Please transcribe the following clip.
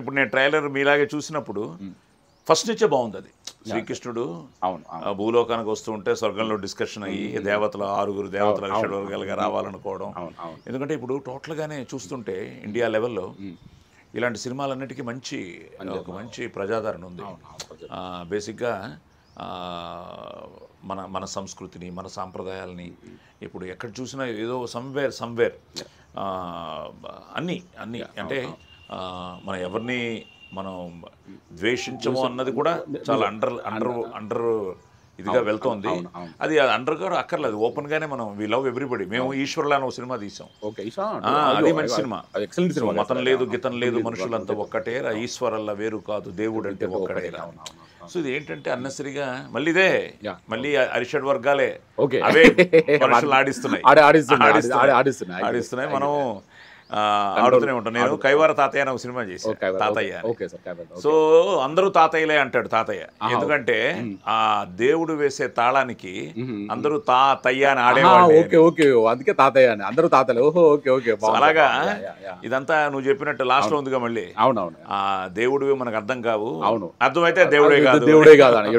ఇప్పుడు నేను ట్రైలర్ మీలాగే చూసినప్పుడు ఫస్ట్ నుంచే బాగుంది అది. శ్రీకృష్ణుడు భూలోకానికి వస్తూ ఉంటే స్వర్గంలో డిస్కషన్ అయ్యి దేవతలు 6 దేవతలు షడ్వర్గాలుగా రావాలనుకోవడం. ఎందుకంటే ఇప్పుడు టోటల్గానే చూస్తుంటే ఇండియా లెవెల్లో ఇలాంటి సినిమాలన్నిటికీ ఒక మంచి ప్రజాదరణ ఉంది. బేసిక్గా మన సంస్కృతిని, మన సాంప్రదాయాలని ఇప్పుడు ఎక్కడ చూసినా ఏదో సమ్వేర్ అన్నీ అంటే మనం ఎవరిని మనం ద్వేషించము అన్నది కూడా చాలా అండర్ ఇదిగా వెళ్తోంది. అది అండర్ కూడా అక్కర్లేదు, ఓపెన్ గానే మనం వి లవ్ ఎవ్రీబడి. మేము ఈశ్వర్లా అని ఒక సినిమా తీసాం, అది మంచి సినిమా. మతం లేదు, గితం లేదు, మనుషులంతా ఒక్కటే, ఈశ్వరల్లా వేరు కాదు, దేవుడు అంటే ఒక్కడేరా. సో ఇది ఏంటంటే అన్నెసరిగా మళ్ళీ అరిషడ్ వర్గాలే అవే మనుషులు ఆడిస్తున్నాయి. మనం ఆడుతూనే ఉంటాం. నేను కైవార తాతయ్య అనే ఒక సినిమా చేశాను, తాతయ్య. సో అందరూ తాతయ్యలే అంటాడు తాతయ్య, ఎందుకంటే ఆ దేవుడు వేసే తాళానికి అందరూ తాతయ్య అని ఆడేవాళ్ళు, అందుకే తాతయ్య అని అందరూ తాతలే. అలాగా ఇదంతా నువ్వు చెప్పినట్టు లాస్ట్ లో ఉందిగా మళ్ళీ. ఆ దేవుడు మనకు అర్థం కావు, అర్థమైతే దేవుడే కాదు.